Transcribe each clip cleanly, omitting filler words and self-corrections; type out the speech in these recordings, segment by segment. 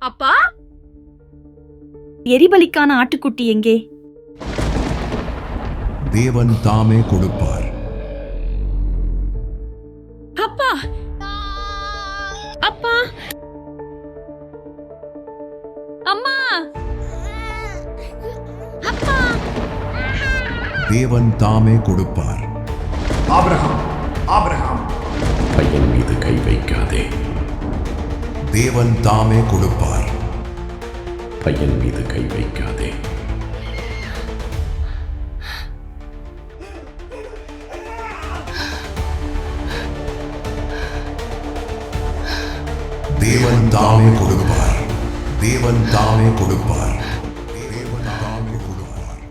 அப்பா, எரிபலிக்கான ஆட்டுக்குட்டி எங்கே? தேவன் தாமே கொடுப்பார். அப்பா, அப்பா, அம்மா, அப்பா. தேவன் தாமே கொடுப்பார். ஆபிரகாம், ஆபிரகாம், பையன் மீது கை வைக்காதே. தேவன் தாமே கொடுப்பார். பையன் மீது கை வைக்காதே. தேவன் தாமே கொடுப்பார். தேவன் தாமே கொடுப்பார். தேவன் தாமே கொடுப்பார்.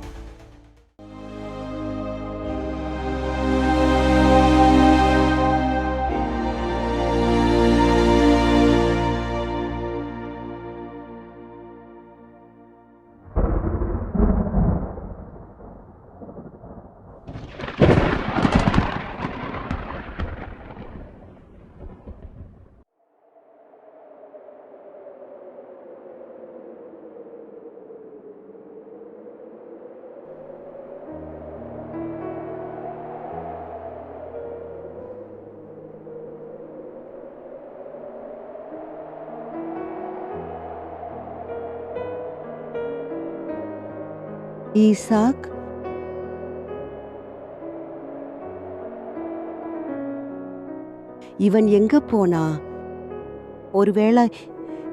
ஈசாக், இவன் எங்க போனா? ஒருவேளை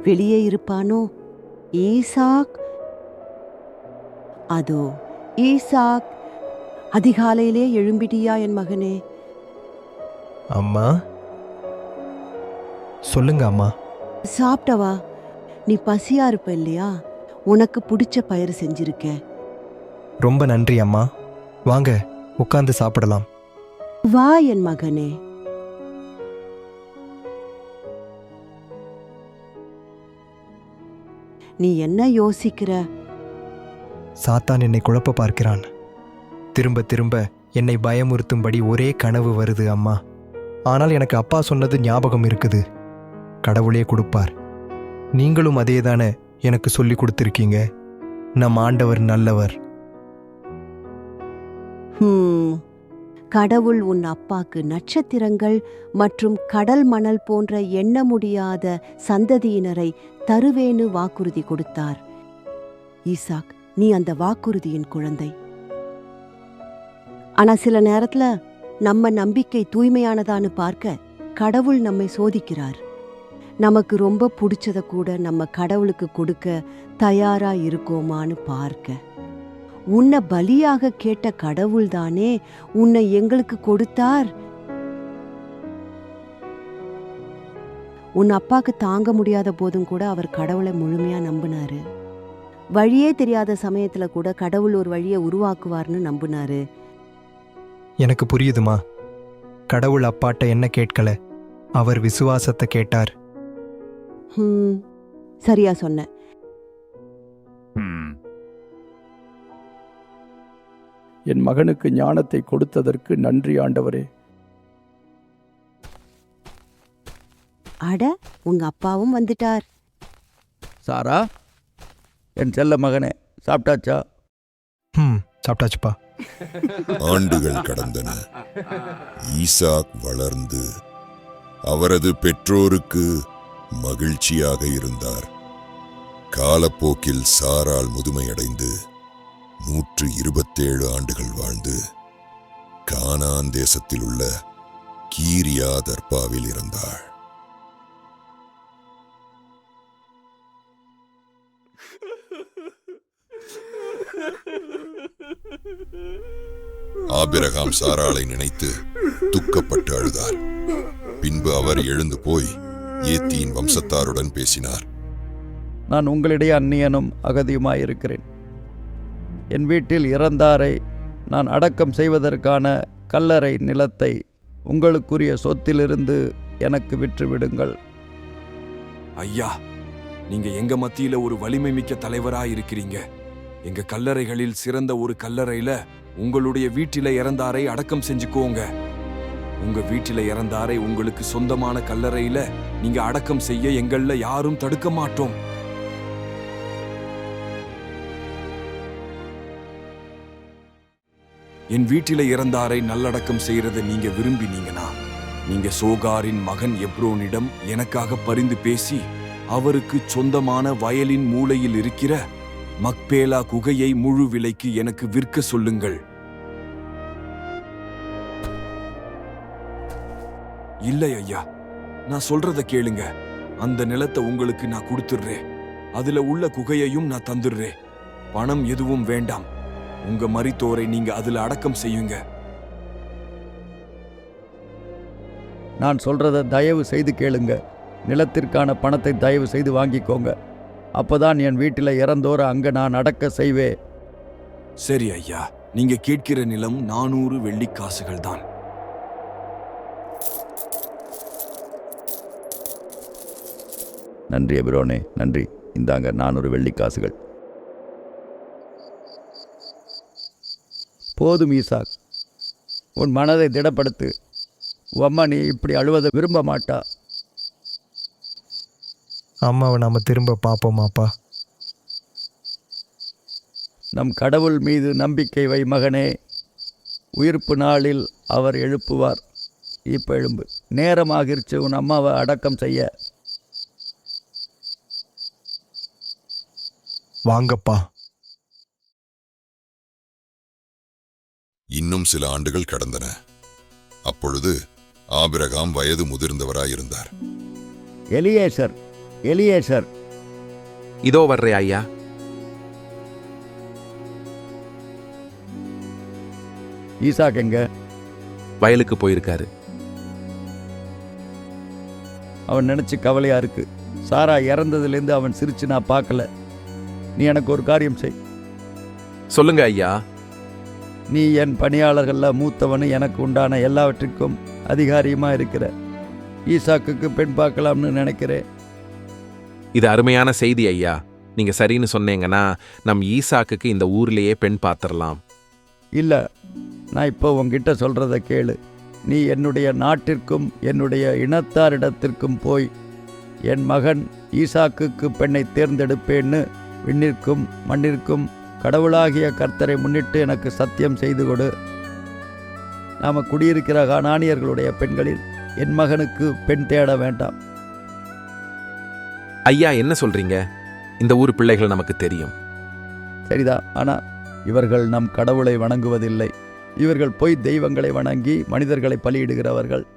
வெளியே இருப்பானோ? ஈசாக், அதோ ஈசாக், அதிகாலையிலே எழும்பிட்டியா என் மகனே? அம்மா, சொல்லுங்க அம்மா. சாப்பிட்டவா? நீ பசியா இருப்ப இல்லையா? உனக்கு பிடிச்ச பயிர் செஞ்சிருக்கேன். ரொம்ப நன்றி அம்மா. வாங்க உட்கார்ந்து சாப்பிடலாம். வா என் மகனே. நீ என்ன யோசிக்கிற? சாத்தான் என்னை குழப்ப பார்க்கிறான். திரும்ப திரும்ப என்னை பயமுறுத்தும்படி ஒரே கனவு வருது அம்மா. ஆனால் எனக்கு அப்பா சொன்னது ஞாபகம் இருக்குது. கடவுளே கொடுப்பார். நீங்களும் அதேதானே எனக்கு சொல்லி கொடுத்துருக்கீங்க. நம் ஆண்டவர் நல்லவர். கடவுள் உன் அப்பாக்கு நட்சத்திரங்கள் மற்றும் கடல் மணல் போன்ற எண்ண முடியாத சந்ததியினரை தருவேன்னு வாக்குறுதி கொடுத்தார். ஈசாக், நீ அந்த வாக்குறுதியின் குழந்தை. ஆனா சில நேரத்துல நம்ம நம்பிக்கை தூய்மையானதான்னு பார்க்க கடவுள் நம்மை சோதிக்கிறார். நமக்கு ரொம்ப பிடிச்சத கூட நம்ம கடவுளுக்கு கொடுக்க தயாரா இருக்கோமான்னு பார்க்க. உன்னை பலியாக கேட்ட கடவுள் தானே உன்னை எங்களுக்கு கொடுத்தார். உன் அப்பாக்கு தாங்க முடியாத போதும் கூட அவர் கடவுளை முழுமையா நம்பினாரு. வழியே தெரியாத சமயத்துல கூட கடவுள் ஒரு வழியை உருவாக்குவார்னு நம்பினாரு. எனக்கு புரியுதுமா. கடவுள் அப்பாட்ட என்ன கேட்கல, அவர் விசுவாசத்தை கேட்டார். சரியா சொன்ன. என் மகனுக்கு ஞானத்தை கொடுத்ததற்கு நன்றி ஆண்டவரே. அட, உங்க அப்பாவும் வந்துட்டார். சாரா, என் செல்ல மகனே, சாப்பிட்டாச்சா? சாப்பிட்டாச்சுப்பா. ஆண்டுகள் கடந்தன. ஈசாக் வளர்ந்து அவரது பெற்றோருக்கு மகிழ்ச்சியாக இருந்தார். காலப்போக்கில் சாராள் முதுமையடைந்து 127 ஆண்டுகள் வாழ்ந்து கானான் தேசத்தில் உள்ள கீரியா தர்பாவில் இருந்தாள். ஆபிரகாம் சாராளை நினைத்து துக்கப்பட்டு அழுதார். பின்பு அவர் எழுந்து போய் ஏத்தியின் வம்சத்தாருடன் பேசினார். நான் உங்களிடையே அந்நியனும் அகதியுமாயிருக்கிறேன். என் வீட்டில் இறந்தாரை நான் அடக்கம் செய்வதற்கான கல்லறை நிலத்தை உங்களுக்குரிய சொத்திலிருந்து எனக்கு விற்றுவிடுங்கள். ஐயா, நீங்க எங்க மத்தியில ஒரு வலிமை மிக்க தலைவரா இருக்கிறீங்க. எங்க கல்லறைகளில் சிறந்த ஒரு கல்லறையில உங்களுடைய வீட்டில இறந்தாரை அடக்கம் செஞ்சுக்கோங்க. உங்க வீட்டில இறந்தாரை உங்களுக்கு சொந்தமான கல்லறையில நீங்க அடக்கம் செய்ய எங்கள்ல யாரும் தடுக்க மாட்டோம். என் வீட்டில இறந்தாரை நல்லடக்கம் செய்யறத நீங்க விரும்பினீங்கன்னா நீங்க சோகாரின் மகன் எப்ரோனிடம் எனக்காக பரிந்து பேசி அவருக்கு சொந்தமான வயலின் மூலையில் இருக்கிற மக்பேலா குகையை முழு விலைக்கு எனக்கு விற்க சொல்லுங்கள். இல்லை ஐயா, நான் சொல்றத கேளுங்க. அந்த நிலத்தை உங்களுக்கு நான் கொடுத்துடுறேன். அதுல உள்ள குகையையும் நான் தந்துடுறேன். பணம் எதுவும் வேண்டாம். உங்க மரித்தோரை நீங்க அதுல அடக்கம் செய்யுங்க. நான் சொல்றத தயவு செய்து கேளுங்க. நிலத்திற்கான பணத்தை தயவு செய்து வாங்கிக்கோங்க. அப்பதான் என் வீட்டில் இறந்தோர அங்க நான் அடக்க செய்வேன். சரி ஐயா, நீங்க கேட்கிற நிலம் 400 வெள்ளிக்காசுகள் தான். நன்றி எபிரோனே, நன்றி. இந்தாங்க 400 வெள்ளிக்காசுகள். போதும் ஈசாக், உன் மனதை திடப்படுத்து. உன் அம்மா நீ இப்படி அழுவதை விரும்ப மாட்டா. அம்மாவை நாம் திரும்ப பார்ப்போமாப்பா. நம் கடவுள் மீது நம்பிக்கை வை மகனே. உயிர்ப்பு நாளில் அவர் எழுப்புவார். இப்ப எழும்பு. நேரமாகிருச்சு உன் அம்மாவை அடக்கம் செய்ய. வாங்கப்பா. இன்னும் சில ஆண்டுகள் கடந்தன. அப்பொழுது ஆபிரகாம் வயது முதிர்ந்தவராயிருந்தார். எலியேசர், எலியேசர். இதோ வர்றே ஐயா. ஈசாக் எங்க? வயலுக்கு போயிருக்காரு. அவன் நினைச்சு கவலையா இருக்கு. சாரா இறந்ததுலேருந்து அவன் சிரிச்சு நான் பார்க்கல. நீ எனக்கு ஒரு காரியம் செய். சொல்லுங்க ஐயா. நீ என் பணியாளர்கள்ல மூத்தவனு, எனக்கு உண்டான எல்லாவற்றிற்கும் அதிகாரியுமா இருக்கிற. ஈசாக்குக்கு பெண் பார்க்கலாம்னு நினைக்கிறேன். இது அருமையான செய்தி ஐயா. நீங்க சரின்னு சொன்னீங்கன்னா நம் ஈசாக்குக்கு இந்த ஊர்லேயே பெண் பார்த்துடலாம். இல்லை, நான் இப்போ உங்ககிட்ட சொல்கிறத கேளு. நீ என்னுடைய நாட்டிற்கும் என்னுடைய இனத்தாரிடத்திற்கும் போய் என் மகன் ஈசாக்குக்கு பெண்ணை தேர்ந்தெடுப்பேன்னு விண்ணிற்கும் மண்ணிற்கும் கடவுளாகிய கர்த்தரை முன்னிட்டு எனக்கு சத்தியம் செய்து கொடு. நாம் குடியிருக்கிற கானானியர்களுடைய பெண்களில் என் மகனுக்கு பெண் தேட வேண்டாம். ஐயா என்ன சொல்றீங்க? இந்த ஊர் பிள்ளைகள் நமக்கு தெரியும். சரிதான், ஆனால் இவர்கள் நம் கடவுளை வணங்குவதில்லை. இவர்கள் பொய் தெய்வங்களை வணங்கி மனிதர்களை பலியிடுகிறவர்கள்.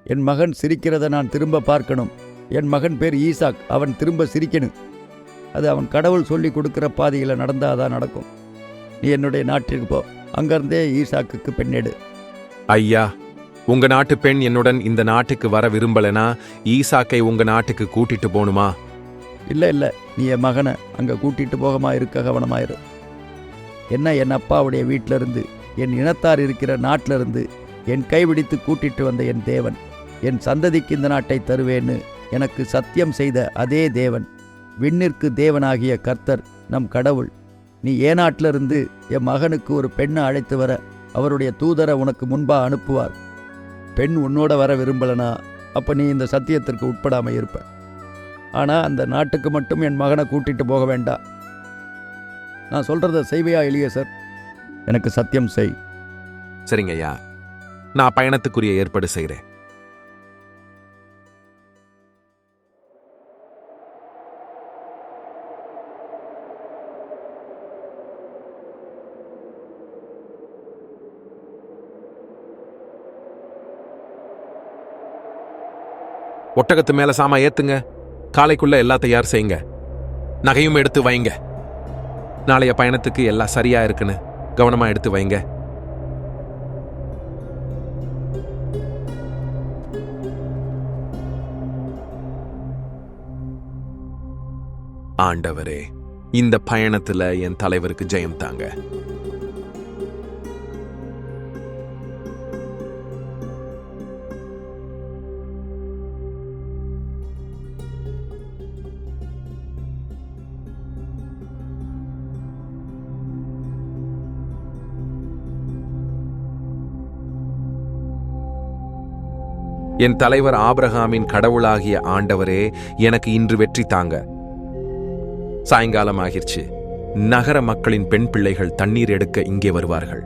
என் மகன் சிரிக்கிறத நான் திரும்ப பார்க்கணும். என் மகன் பேர் ஈசாக். அவன் திரும்ப சிரிக்கணும். அது அவன் கடவுள் சொல்லி கொடுக்குற பாதையில் நடந்தாதான் நடக்கும். நீ என்னுடைய நாட்டிற்கு போ. அங்கிருந்தே ஈசாக்குக்கு பெண்ணெடு. ஐயா, உங்க நாட்டு பெண் என்னுடன் இந்த நாட்டுக்கு வர விரும்பலனா ஈசாக்கை உங்க நாட்டுக்கு கூட்டிட்டு போகணுமா? இல்லை இல்லை, நீ என் மகனை அங்கே கூட்டிட்டு போகமா இருக்க கவனமாயிரு. என்ன என் அப்பாவுடைய வீட்டிலிருந்து, என் இனத்தார் இருக்கிற நாட்டிலிருந்து என் கைபிடித்து கூட்டிட்டு வந்த என் தேவன், என் சந்ததிக்கு இந்த நாட்டை தருவேன்னு எனக்கு சத்தியம் செய்த அதே தேவன், விண்ணிற்கு தேவனாகிய கர்த்தர் நம் கடவுள். நீ ஏநாட்டிலிருந்து என் மகனுக்கு ஒரு பெண்ணை அழைத்து வர அவருடைய தூதரை உனக்கு முன்பா அனுப்புவார். பெண் உன்னோட வர விரும்பலனா அப்போ நீ இந்த சத்தியத்திற்கு உட்படாமல் இருப்ப. ஆனால் அந்த நாட்டுக்கு மட்டும் என் மகனை கூட்டிட்டு போக வேண்டாம். நான் சொல்கிறத செய்வையா எலியேசர்? எனக்கு சத்தியம் செய். சரிங்க ஐயா, நான் பயணத்துக்குரிய ஏற்பாடு செய்கிறேன். ஒட்டகத்து மேல சாமா ஏத்துங்க. காலைக்குள்ள எல்லாம் தயார் செய்யுங்க. நகையும் எடுத்து வைங்க. நாளைய பயணத்துக்கு எல்லாம் சரியா இருக்குன்னு கவனமா எடுத்து வைங்க. ஆண்டவரே, இந்த பயணத்துல என் தலைவருக்கு ஜெயம் தாங்க. என் தலைவர் ஆபிரகாமின் கடவுளாகிய ஆண்டவரே, எனக்கு இன்று வெற்றி தாங்க. சாயங்காலம் ஆகிருச்சு. நகர மக்களின் பெண் பிள்ளைகள் தண்ணீர் எடுக்க இங்கே வருவார்கள்.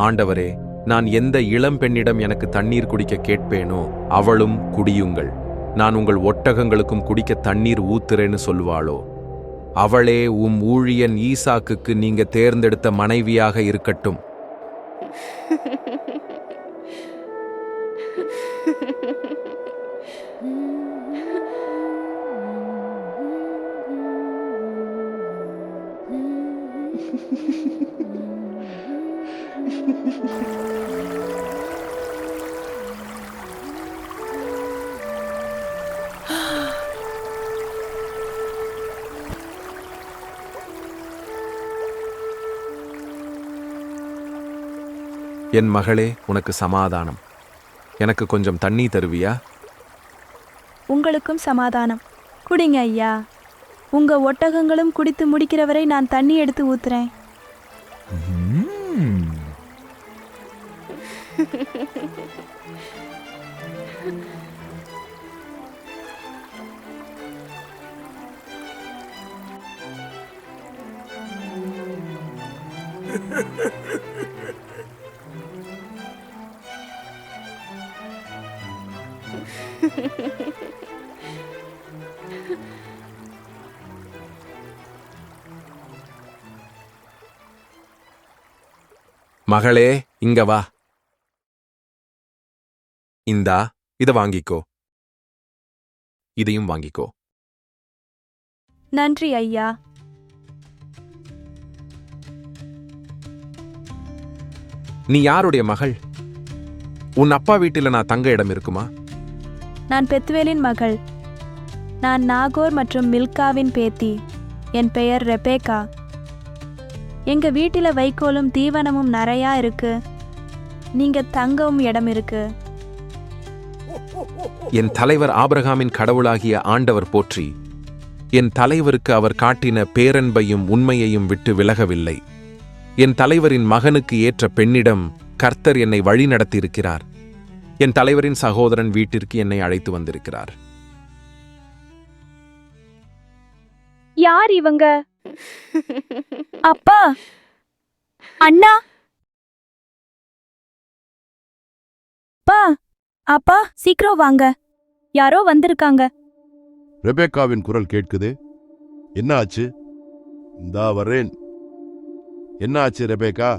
ஆண்டவரே, நான் எந்த இளம் பெண்ணிடம் எனக்கு தண்ணீர் குடிக்க கேட்பேனோ அவளும் குடியுங்கள். நான் உங்கள் ஒட்டகங்களுக்கும் குடிக்க தண்ணீர் ஊத்துறேன்னு சொல்வாளோ அவளே உம் ஊழியன் ஈசாக்குக்கு நீங்க தேர்ந்தெடுத்த மனைவியாக இருக்கட்டும். என் மகளே, உனக்கு சமாதானம். எனக்கு கொஞ்சம் தண்ணி தருவியா? உங்களுக்கும் சமாதானம். குடிங்க ஐயா. உங்க ஒட்டகங்களும் குடித்து முடிக்கிறவரை நான் தண்ணி எடுத்து ஊத்துறேன். மகளே, இங்க வா. இந்தா, இத வாங்கிக்கோ. இதையும் வாங்கிக்கோ. நன்றி ஐயா. நீ யாருடைய மகள்? உன் அப்பா வீட்டில நான் தங்க இடம் இருக்குமா? நான் பெத்துவேலின் மகள். நான் நாகோர் மற்றும் மில்காவின் பேத்தி. என் பெயர் ரெபேக்கா. எங்க வீட்டில வைக்கோலும் தீவனமும் நிறையா இருக்கு. நீங்க தங்கவும் இடம் இருக்கு. என் தலைவர் ஆபிரகாமின் கடவுளாகிய ஆண்டவர் போற்றி. என் தலைவருக்கு அவர் காட்டின பேரன்பையும் உண்மையையும் விட்டு விலகவில்லை. என் தலைவரின் மகனுக்கு ஏற்ற பெண்ணிடம் கர்த்தர் என்னை வழி நடத்தியிருக்கிறார். என் தலைவரின் சகோதரன் வீட்டிற்கு என்னை அழைத்து வந்திருக்கிறார். யார் இவங்க? அப்பா, அண்ணா, அப்பா, அப்பா, சீக்கிரம் வாங்க. யாரோ வந்திருக்காங்க. ரெபேக்காவின் குரல் கேட்குது. என்ன ஆச்சு? இந்தா வரேன். என்ன ஆச்சு ரெபேக்கா?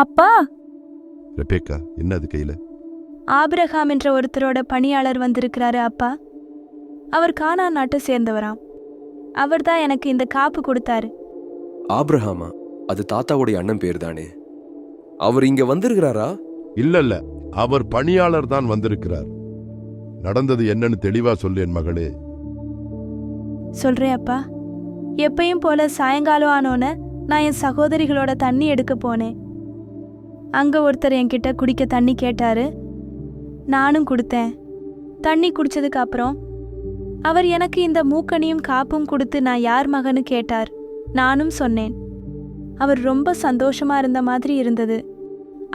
அப்பா, ரெபேக்கா, என்னது கையில? ஆபிரகாம் என்ற ஒருத்தரோட பணியாளர் வந்திருக்கிறாரு அப்பா. அவர் கானான் நாட்டை சேர்ந்தவராம். அவர்தான் எனக்கு இந்த காப்பு கொடுத்தாரு. ஆபிரகாமா? அது தாத்தாவுடைய அண்ணன் பேர் தானே. அவர் இங்க வந்திருக்கிறாரா? இல்ல, அவர் பணியாளர் தான் வந்திருக்கிறார். நடந்தது என்னன்னு தெளிவா சொல்லேன் மகளே. சொல்றேன் அப்பா. எப்பயும் போல சாயங்காலம் ஆனோன்னு நான் என் சகோதரிகளோட தண்ணி எடுக்க போனேன். அங்க ஒருத்தர் என்கிட்ட குடிக்க தண்ணி கேட்டாரு. நானும் கொடுத்தேன். தண்ணி குடிச்சதுக்கு அப்புறம் அவர் எனக்கு இந்த மூக்கணியும் காப்பும் கொடுத்து நான் யார் மகனு கேட்டார். நானும் சொன்னேன். அவர் ரொம்ப சந்தோஷமா இருந்த மாதிரி இருந்தது.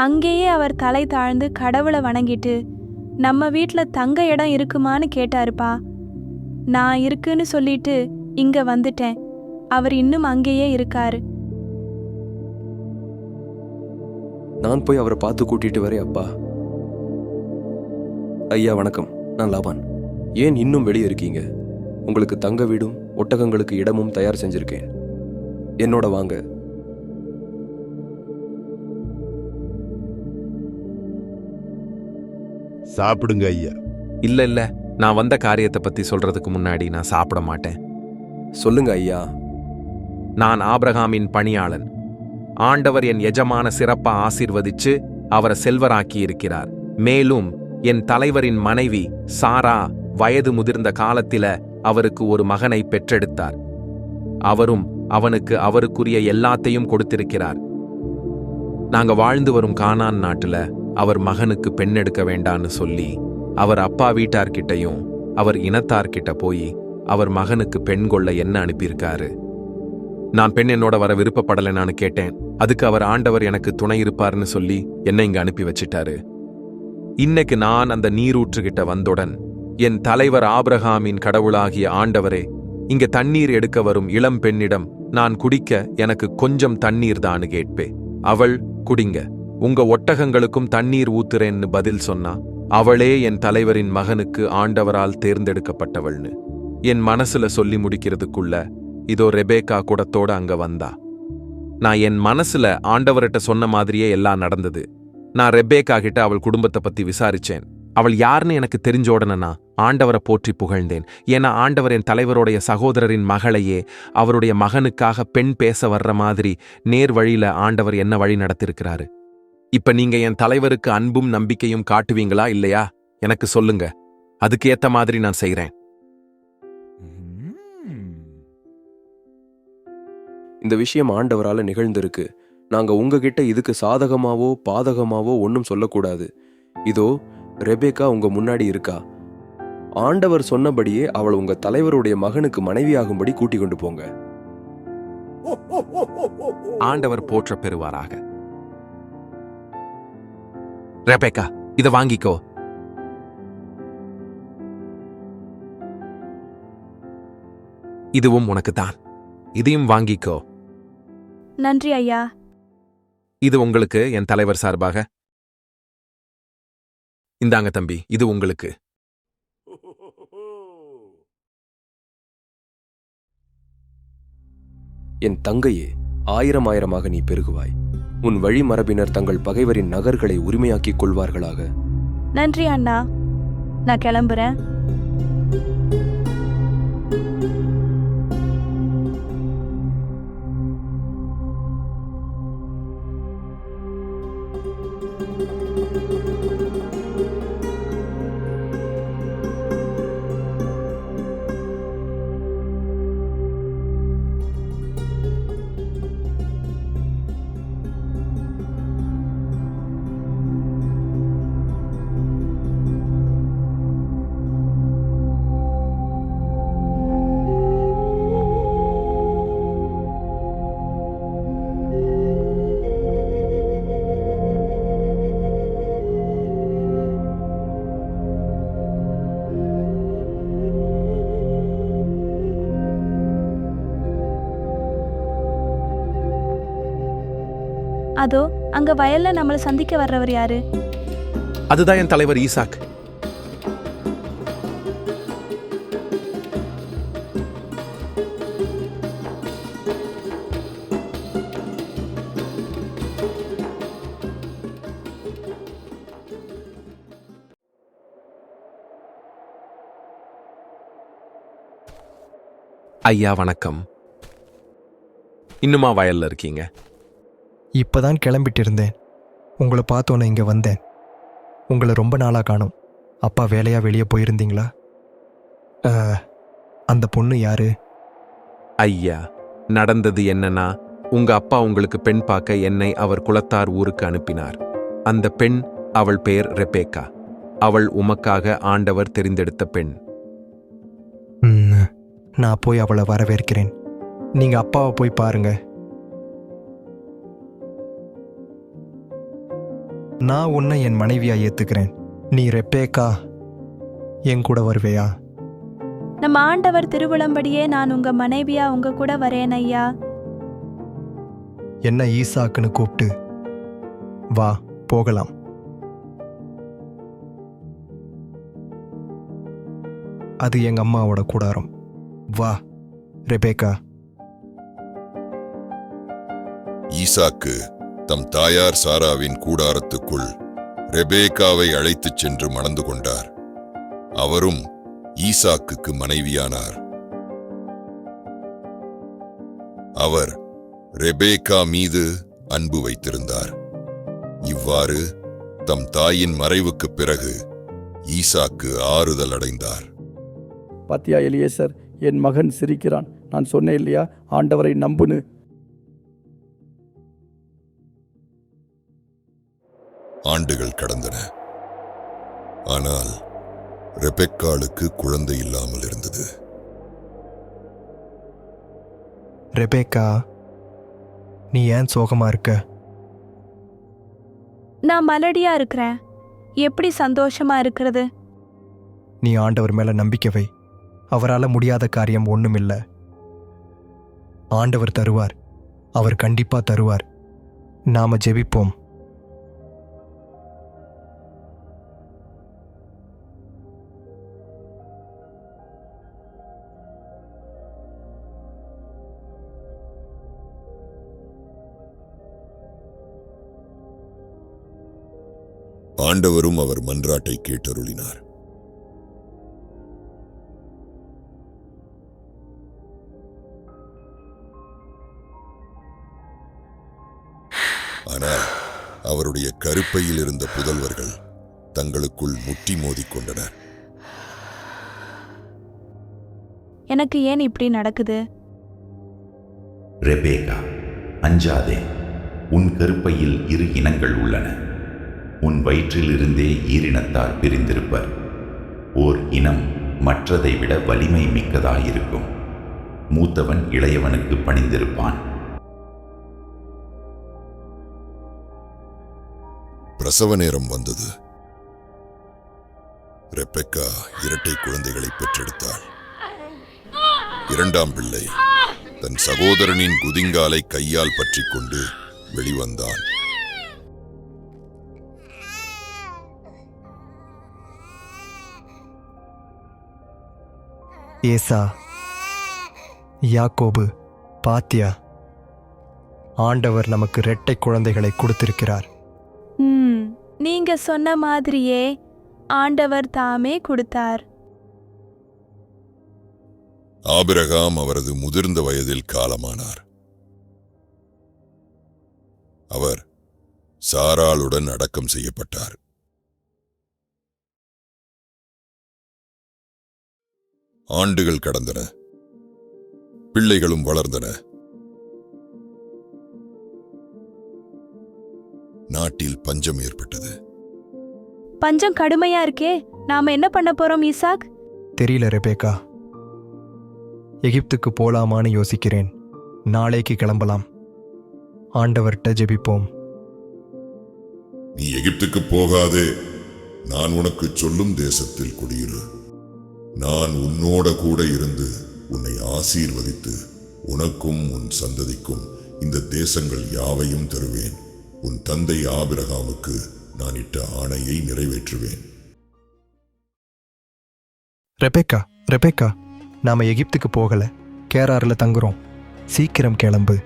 அங்கேயே அவர் தலை தாழ்ந்து கடவுளை வணங்கிட்டு நம்ம வீட்ல தங்க இடம் இருக்குமான்னு கேட்டாருப்பா. நான் இருக்குன்னு சொல்லிட்டு இங்க வந்துட்டேன். அவர் இன்னும் அங்கேயே இருக்காரு. நான் போய் அவரை பார்த்து கூட்டிட்டு வரேன் அப்பா. ஐயா வணக்கம், நான் லாபான். ஏன் இன்னும் வெளியே இருக்கீங்க? உங்களுக்கு தங்க வீடும் ஒட்டகங்களுக்கு இடமும் தயார் செஞ்சிருக்கேன். என்னோட வாங்க. சாப்பிடுங்க ஐயா. இல்ல, நான் வந்த காரியத்தை பத்தி சொல்றதுக்கு முன்னாடி நான் சாப்பிட மாட்டேன். சொல்லுங்க ஐயா. நான் ஆபிரகாமின் பணியாளன். ஆண்டவர் என் எஜமான சிறப்பா ஆசீர்வதிச்சு அவரை செல்வராக்கி இருக்கிறார். மேலும் என் தலைவரின் மனைவி சாரா வயது முதிர்ந்த காலத்தில அவருக்கு ஒரு மகனை பெற்றெடுத்தார். அவரும் அவனுக்கு அவருக்குரிய எல்லாத்தையும் கொடுத்திருக்கிறார். நாங்க வாழ்ந்து வரும் கானான் நாட்டுல அவர் மகனுக்கு பெண் எடுக்க வேண்டான்னு சொல்லி அவர் அப்பா வீட்டார்கிட்டையும் அவர் இனத்தார்கிட்ட போய் அவர் மகனுக்கு பெண் கொள்ள என்ன அனுப்பியிருக்காரு. நான் பெண் என்னோட வர விருப்பப்படலைன்னு கேட்டேன். அதுக்கு அவர் ஆண்டவர் எனக்கு துணை இருப்பார்னு சொல்லி என்னை இங்க அனுப்பி வச்சிட்டாரு. இன்னைக்கு நான் அந்த நீரூற்றுகிட்ட வந்தவுடன் என் தலைவர் ஆபிரகாமின் கடவுளாகிய ஆண்டவரே, இங்க தண்ணீர் எடுக்க வரும் இளம் பெண்ணிடம் நான் குடிக்க எனக்கு கொஞ்சம் தண்ணீர் தான்னு கேட்பே. அவள் குடிங்க, உங்க ஒட்டகங்களுக்கும் தண்ணீர் ஊத்துறேன்னு பதில் சொன்னா. அவளே என் தலைவரின் மகனுக்கு ஆண்டவரால் தேர்ந்தெடுக்கப்பட்டவள்னு என் மனசுல சொல்லி முடிக்கிறதுக்குள்ள இதோ ரெபேக்கா குடத்தோட அங்க வந்தா. நான் என் மனசுல ஆண்டவர்கிட்ட சொன்ன மாதிரியே எல்லாம் நடந்தது. நான் ரெபேக்கா கிட்ட அவள் குடும்பத்தை பத்தி விசாரிச்சேன். அவள் யாருன்னு எனக்கு தெரிஞ்ச உடனே நான் ஆண்டவரை போற்றி புகழ்ந்தேன். ஏன்னா ஆண்டவர் என் தலைவருடைய சகோதரரின் மகளையே அவருடைய மகனுக்காக பெண் பேச வர்ற மாதிரி நேர் வழியில ஆண்டவர் என்ன வழி நடத்திருக்கிறாரு. இப்ப நீங்க என் தலைவருக்கு அன்பும் நம்பிக்கையும் காட்டுவீங்களா இல்லையா? எனக்கு சொல்லுங்க. அதுக்கு ஏத்த மாதிரி நான் செய்றேன். இந்த விஷயம் ஆண்டவரால நிகழ்ந்திருக்கு. நாங்க உங்ககிட்ட இதுக்கு சாதகமாவோ பாதகமாவோ ஒன்றும் சொல்லக்கூடாது. இதோ ரெபேக்கா உங்க முன்னாடி இருக்கா. ஆண்டவர் சொன்னபடியே அவள் உங்க தலைவருடைய மகனுக்கு மனைவியாகும்படி கூட்டிக் கொண்டு போங்க. ஆண்டவர் போற்ற பெறுவாராக. ரெபேக்கா, இத வாங்கிக்கோ. இதுவும் உனக்கு தான். இதையும் வாங்கிக்கோ. நன்றி ஐயா. இது உங்களுக்கு என் தலைவர் சார்பாக. இந்தாங்க தம்பி, இது உங்களுக்கு. என் தங்கையே, ஆயிரம் ஆயிரமாக நீ பெருகுவாய். உன் வழிமரபினர் தங்கள் பகைவரின் நகர்களை உரிமையாக்கிக் கொள்வார்களாக. நன்றி அண்ணா. நான் கிளம்புறேன். அதோ அங்க வயல்ல நம்மளை சந்திக்க வர்றவர் யாரு? அதுதான் என் தலைவர் ஈசாக். ஐயா வணக்கம். இன்னுமா வயல்ல இருக்கீங்க? இப்பதான் கிளம்பிட்டு இருந்தேன். உங்களை பார்த்தோன்னே இங்கே வந்தேன். உங்களை ரொம்ப நாளாக காணோம். அப்பா வேலையாக வெளியே போயிருந்தீங்களா? அந்த பொண்ணு யாரு? ஐயா, நடந்தது என்னன்னா, உங்க அப்பா உங்களுக்கு பெண் பார்க்க என்னை அவர் குலத்தார் ஊருக்கு அனுப்பினார். அந்த பெண், அவள் பெயர் ரெபேக்கா. அவள் உமக்காக ஆண்டவர் தெரிந்தெடுத்த பெண். நான் போய் அவளை வரவேற்கிறேன். நீங்க அப்பாவை போய் பாருங்க. நான் உன்னை என் மனைவியா ஏத்துக்கிறேன். நீ ரெபேக்கா என் கூட வருவேயா? நம்ம ஆண்டவர் திருவிழம்படியே நான் உங்க மனைவியா உங்க கூட வரேன் ஐயா. என்ன ஈசாக்குன்னு கூப்பிட்டு வா, போகலாம். அது எங்க அம்மாவோட கூடாரம். வா ரெபேக்கா. ஈசாக்கு தம் தாயார் சாராவின் கூடாரத்துக்குள் ரெபேக்காவை அழைத்துச் சென்று மணந்து கொண்டார். அவரும் ஈசாக்குக்கு மனைவியானார். அவர் ரெபேக்கா மீது அன்பு வைத்திருந்தார். இவ்வாறு தம் தாயின் மறைவுக்குப் பிறகு ஈசாக்கு ஆறுதல் அடைந்தார். பாத்தியா எலியேசர், என் மகன் சிரிக்கிறான். நான் சொன்னேன் இல்லையா, ஆண்டவரை நம்புன்னு. ஆண்டுகள் கடந்தன. ஆனால் ரெபெக்காளுக்கு குழந்தை இல்லாமல் இருந்தது. ரெபேக்கா, நீ ஏன் சோகமா இருக்க? நான் மலடியா இருக்கிறேன். எப்படி சந்தோஷமா இருக்கிறது? நீ ஆண்டவர் மேல நம்பிக்கை வை. அவரால் முடியாத காரியம் ஒண்ணுமில்ல. ஆண்டவர் தருவார். அவர் கண்டிப்பா தருவார். நாம ஜெபிப்போம். ஆண்டவரும் அவர் மன்றாட்டை கேட்டருளினார். ஆனால் அவருடைய கருப்பையில் இருந்த புதல்வர்கள் தங்களுக்குள் முட்டி மோதிக் கொண்டனர். எனக்கு ஏன் இப்படி நடக்குது? ரெபேக்கா, அஞ்சாதே. உன் கருப்பையில் 2 இனங்கள் உள்ளன. உன் வயிற்றிலிருந்தே ஈரினத்தார் பிரிந்திருப்பர். ஓர் இனம் மற்றதை விட வலிமை மிக்கதாயிருக்கும். மூத்தவன் இளையவனுக்கு பணிந்திருப்பான். பிரசவ நேரம் வந்தது. ரெபெக்கா 2 குழந்தைகளை பெற்றெடுத்தாள். 2ஆம் பிள்ளை தன் சகோதரனின் குதிங்காலை கையால் பற்றிக் கொண்டு வெளிவந்தான். ஏசா, யாக்கோபு, பாத்தியா, ஆண்டவர் நமக்கு 2 குழந்தைகளை கொடுத்திருக்கிறார். நீங்க சொன்ன மாதிரியே ஆண்டவர் தாமே கொடுத்தார். ஆபிரகாம் அவரது முதிர்ந்த வயதில் காலமானார். அவர் சாராளுடன் அடக்கம் செய்யப்பட்டார். ஆண்டுகள் கடந்தன. பிள்ளைகளும் வளர்ந்தன. நாட்டில் பஞ்சம் ஏற்பட்டது. பஞ்சம் கடுமையா இருக்கே, நாம என்ன பண்ண போறோம் ஈசாக்? தெரியல ரெபேக்கா. எகிப்துக்கு போலாமான்னு யோசிக்கிறேன். நாளைக்கு கிளம்பலாம். ஆண்டவர்கிட்ட ஜெபிப்போம். நீ எகிப்துக்கு போகாதே. நான் உனக்கு சொல்லும் தேசத்தில் குடியிரு. நான் உன்னோட கூட இருந்து உன்னை ஆசீர்வதித்து உனக்கும் உன் சந்ததிக்கும் இந்த தேசங்கள் யாவையும் தருவேன். உன் தந்தை ஆபிரகாமுக்கு நான் இட்ட ஆணையை நிறைவேற்றுவேன். ரெபேக்கா, ரெபேக்கா, நாம எகிப்துக்கு போகல, கேரார்ல தங்குறோம். சீக்கிரம் கிளம்பு.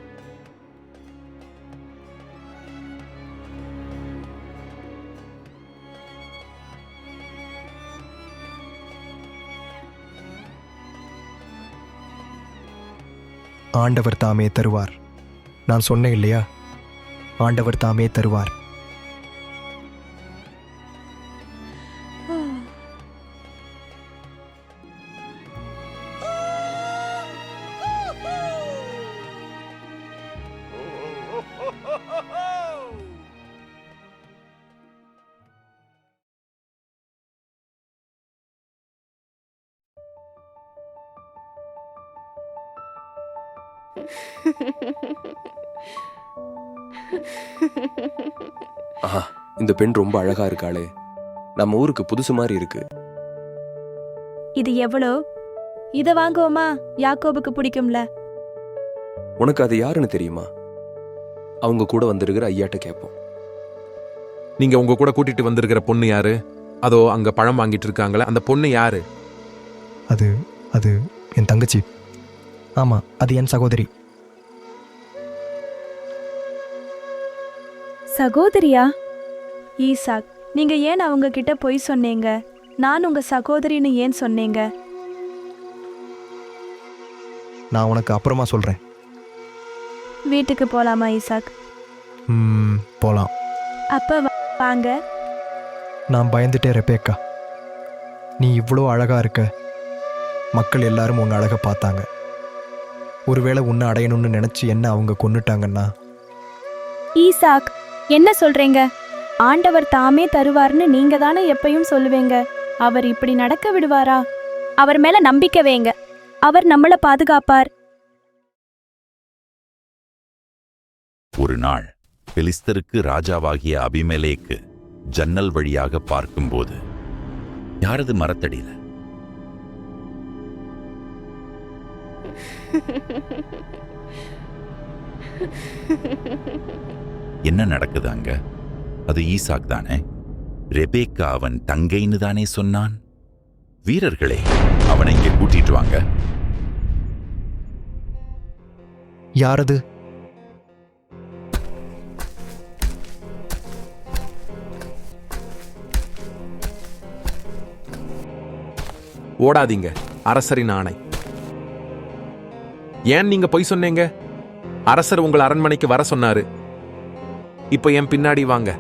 ஆண்டவர் தாமே தருவார். நான் சொன்னேன் இல்லையா, ஆண்டவர் தாமே தருவார். ஆஹா, இந்த பெண் ரொம்ப அழகா இருக்காளே. நம்ம ஊருக்கு புதுசு மாதிரி இருக்கு. இது எவ்வளோ? இத வாங்குவோமா? யாக்கோபுக்கு பிடிக்கும்ல. உனக்கு அது யாருன்னு தெரியுமா? அவங்க கூட வந்திருக்கிற ஐயாட்ட கேட்போம். நீங்க உங்க கூட கூட்டிட்டு வந்திருக்கிற பொண்ணு யாரு? அதோ அங்க பழம் வாங்கிட்டு இருக்காங்களே, அந்த பொண்ணு யாரு? அது அது என் தங்கச்சி. ஆமா, அது என் சகோதரி. சகோதரியா? ஈசாக், நீங்க ஏன் அவங்க கிட்ட போய் சொன்னீங்க? நான் உங்க சகோதரின்னு ஏன் சொன்னீங்க? நான் உனக்கு அப்புறமா சொல்றேன். வீட்டுக்கு போலாமா ஈசாக்? போலாம். அப்ப வாங்க. நான் பயந்துட்டேன் ரெபேக்கா. நீ இவ்வளோ அழகா இருக்க. மக்கள் எல்லாரும் உன் அழகை பார்த்தாங்க. ஒருவேளை உன்னை அடையணும்னு நினைச்சு என்ன அவங்க கொன்னுட்டாங்கன்னா? ஈசாக், என்ன சொல்றீங்க? ஆண்டவர் தாமே தருவார்னு நீங்க தானே எப்பயும் சொல்லுவீங்க. அவர் இப்படி நடக்க விடுவாரா? அவர் மேல நம்பிக்கை வைங்க. அவர் நம்மள பாதுகாப்பார். ஒரு நாள் பெலிஸ்தருக்கு ராஜாவாகிய அபிமெலேக்கு ஜன்னல் வழியாக பார்க்கும்போது, யாரது மரத்தடியில? என்ன நடக்குது அங்க? அது ஈசாக் தானே? ரெபேக்கா அவன் தங்கைன்னு தானே சொன்னான். வீரர்களே, அவனை இங்கே கூட்டிட்டு வாங்க. யாரது? ஓடாதீங்க, அரசரின் ஆணை. ஏன் நீங்க பொய் சொன்னீங்க? அரசர் உங்கள் அரண்மனைக்கு வர சொன்னாரு. இப்ப என் பின்னாடி வாங்க.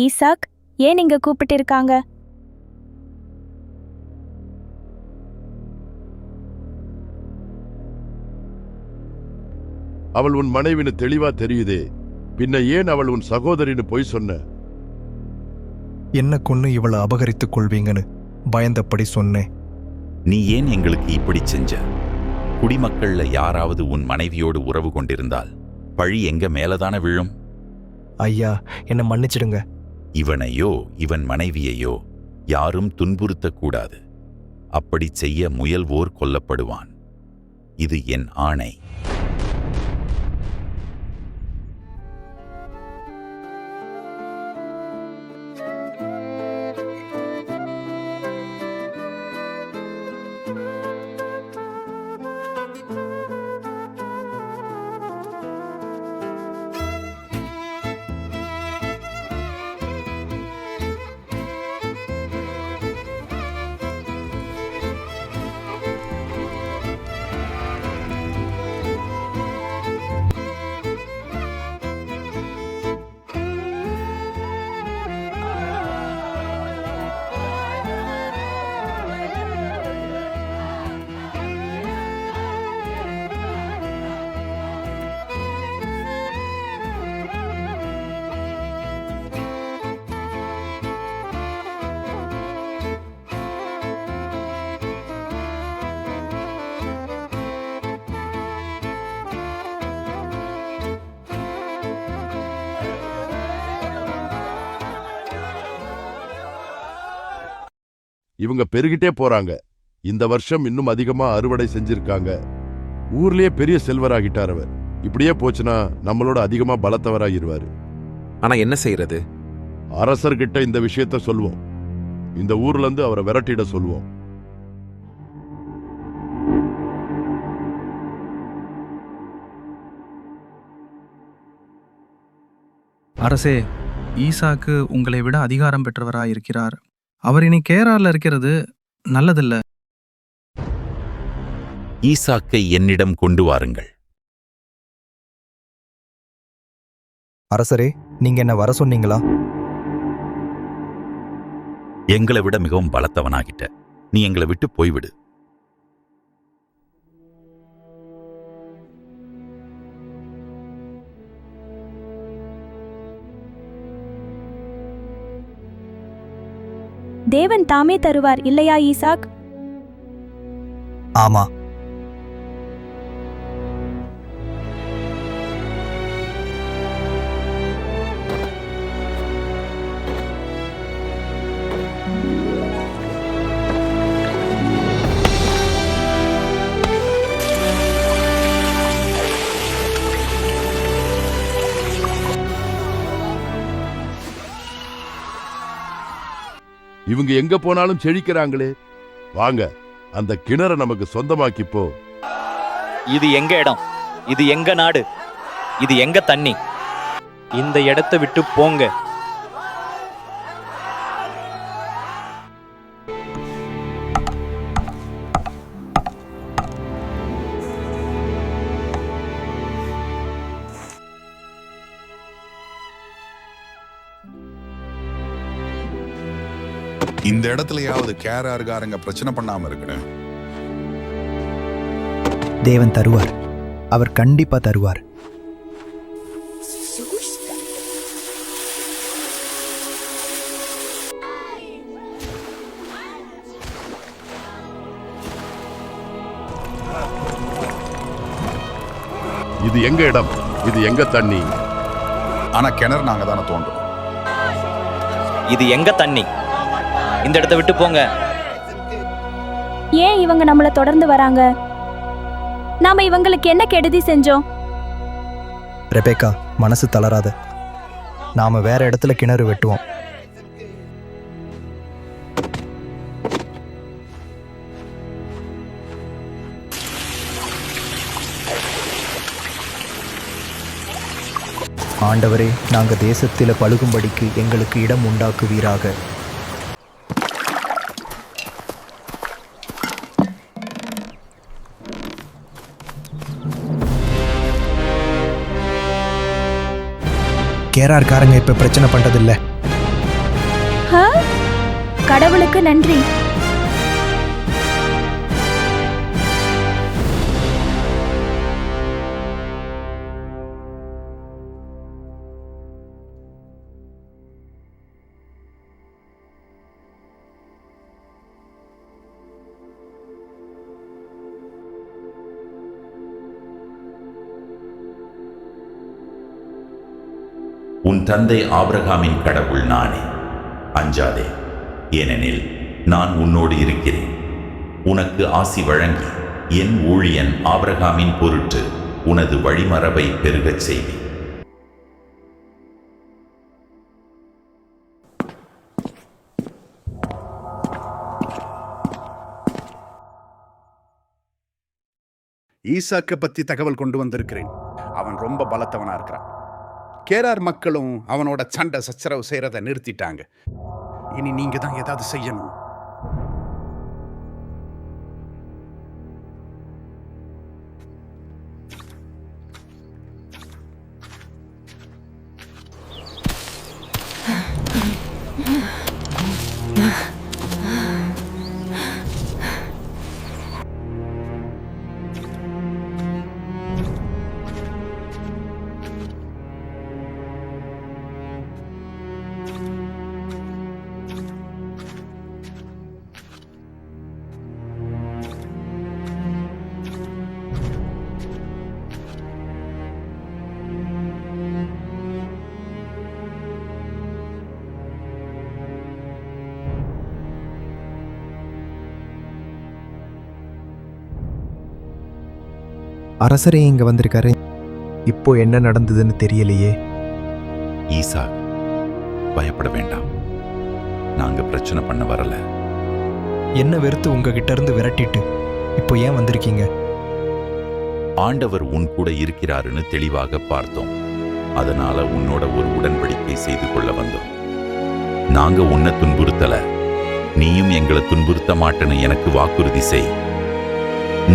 ஈசாக், ஏன் இங்க கூப்பிட்டு இருக்காங்க? அவள் உன் மனைவின்னு தெளிவா தெரியுதே, பின்ன ஏன் அவள் உன் சகோதரின்னு பொய் சொன்ன? என்ன கொன்னு இவளை அபகரித்துக் கொள்வீங்கன்னு பயந்தபடி சொன்னேன். நீ ஏன் எங்களுக்கு இப்படி செஞ்ச? குடிமக்கள்ல யாராவது உன் மனைவியோடு உறவு கொண்டிருந்தால் பழி எங்க மேலதான விழும். ஐயா, என்னை மன்னிச்சிடுங்க. இவனையோ இவன் மனைவியையோ யாரும் துன்புறுத்தக்கூடாது. அப்படி செய்ய முயல்வோர் கொல்லப்படுவான். இது என் ஆணை. இவங்க பெருகிட்டே போறாங்க. இந்த வருஷம் இன்னும் அதிகமா அறுவடை செஞ்சிருக்காங்க. ஊர்லயே பெரிய செல்வராகிட்டார் அவர். இப்படியே போச்சுன்னா நம்மளோட அதிகமா பலத்தவராகிருவாரு. ஆனா என்ன செய்யறது? அரசர்கிட்ட இந்த விஷயத்த சொல்லுவோம். இந்த ஊர்ல இருந்து அவரை விரட்டிட சொல்லுவோம். அரசே, ஈசாக்கு உங்களை விட அதிகாரம் பெற்றவராயிருக்கிறார். அவர் இனி கேரார்ல இருக்கிறது நல்லதில்ல. ஈசாக்கை என்னிடம் கொண்டு வாருங்கள். அரசரே, நீங்க என்ன வர சொன்னீங்களா? எங்களை விட மிகவும் பலத்தவனாகிட்ட. நீ எங்களை விட்டு போய்விடு. தேவன் தாமே தருவார் இல்லையா ஈசாக்? ஆமா. இவங்க எங்க போனாலும் செழிக்கிறாங்களே. வாங்க, அந்த கிணறை நமக்கு சொந்தமாக்கிப்போ. இது எங்க இடம், இது எங்க நாடு, இது எங்க தண்ணி. இந்த இடத்தை விட்டு போங்க. இந்த இடத்துலயாவது கேரார்காரங்க பிரச்சனை பண்ணாம இருக்கணும். தேவன் தருவார். அவர் கண்டிப்பா தருவார். இது எங்க இடம், இது எங்க தண்ணி. ஆனா கிணறு நாங்க தானே தோன்றோம். இது எங்க தண்ணி. இந்த இடத்தை விட்டு போங்க. ஏன் இவங்க நம்மள தொடர்ந்து வராங்க? நாம இவங்களுக்கு என்ன கெடுதி செஞ்சோம்? ரெபேக்கா, மனசு தளராத. நாம வேற இடத்துல கிணறு வெட்டுவோம். ஆண்டவரே, நாங்கள் தேசத்தில் பழுகும்படிக்கு எங்களுக்கு இடம் உண்டாக்குவீராக. கேரார்காரங்க இப்ப பிரச்சனை பண்றதில்ல. கடவுளுக்கு நன்றி. உன் தந்தை ஆபிரகாமின் கடவுள் நானே. அஞ்சாதே, ஏனெனில் நான் உன்னோடு இருக்கிறேன். உனக்கு ஆசி வழங்கி என் ஊழியன் ஆபிரகாமின் பொருட்டு உனது வழிமரபை பெருகச் செய்வேன். ஈசாக்க பத்தி தகவல் கொண்டு வந்திருக்கிறேன். அவன் ரொம்ப பலத்தவனா இருக்கிறான். கேரார் மக்களும் அவனோட சண்டை சச்சரவு செய்யறத நிறுத்திட்டாங்க. இனி நீங்க தான் ஏதாவது செய்யணும். அரசரே இங்க வந்திருக்காரு. இப்போ என்ன நடந்ததுன்னு தெரியலையே. ஈசாக், பயப்பட வேண்டாம். நாங்க பிரச்சனை பண்ண வரல. என்ன வெறுத்து உங்ககிட்ட இருந்து விரட்டிட்டு இப்போ ஏன் வந்திருக்கீங்க? ஆண்டவர் உன் கூட இருக்கிறாருன்னு தெளிவாக பார்த்தோம். அதனால உன்னோட ஒரு உடன்படிக்கை செய்து கொள்ள வந்தோம். நாங்க உன்னை துன்புறுத்தல, நீயும் எங்களை துன்புறுத்த மாட்டேன்னு எனக்கு வாக்குறுதி செய்.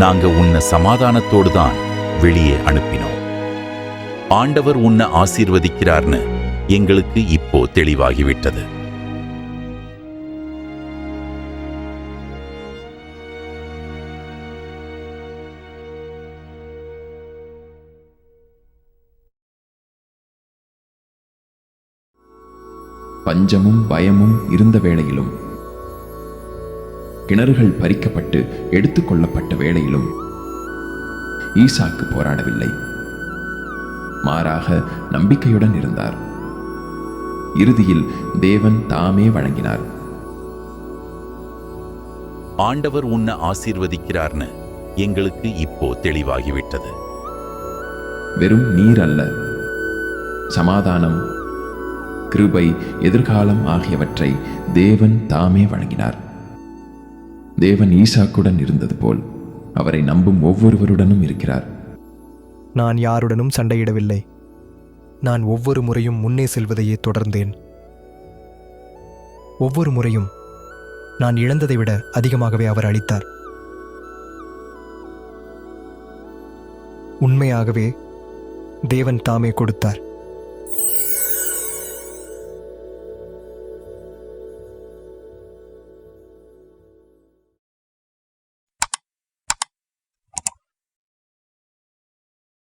நாங்க உன்னை சமாதானத்தோடு தான் வெளியே அனுப்பினோம். ஆண்டவர் உன்னை ஆசீர்வதிக்கிறார்னு எங்களுக்கு இப்போ தெளிவாகிவிட்டது. பஞ்சமும் பயமும் இருந்த வேளையிலும், கிணறுகள் பறிக்கப்பட்டு எடுத்துக்கொள்ளப்பட்ட வேளையிலும் ஈசாக்கு போராடவில்லை. மாறாக நம்பிக்கையுடன் இருந்தார். இறுதியில் தேவன் தாமே வழங்கினார். ஆண்டவர் உன்னை ஆசீர்வதிக்கிறார்னு எங்களுக்கு இப்போ தெளிவாகிவிட்டது. வெறும் நீர் அல்ல, சமாதானம், கிருபை, எதிர்காலம் ஆகியவற்றை தேவன் தாமே வழங்கினார். தேவன் ஈசாக்குடன் இருந்தது போல் அவரை நம்பும் ஒவ்வொருவருடனும் இருக்கிறார். நான் யாருடனும் சண்டையிடவில்லை. நான் ஒவ்வொரு முறையும் முன்னே செல்வதையே தொடர்ந்தேன். ஒவ்வொரு முறையும் நான் இழந்ததை விட அதிகமாகவே அவர் அளித்தார். உண்மையாகவே தேவன் தாமே கொடுத்தார்.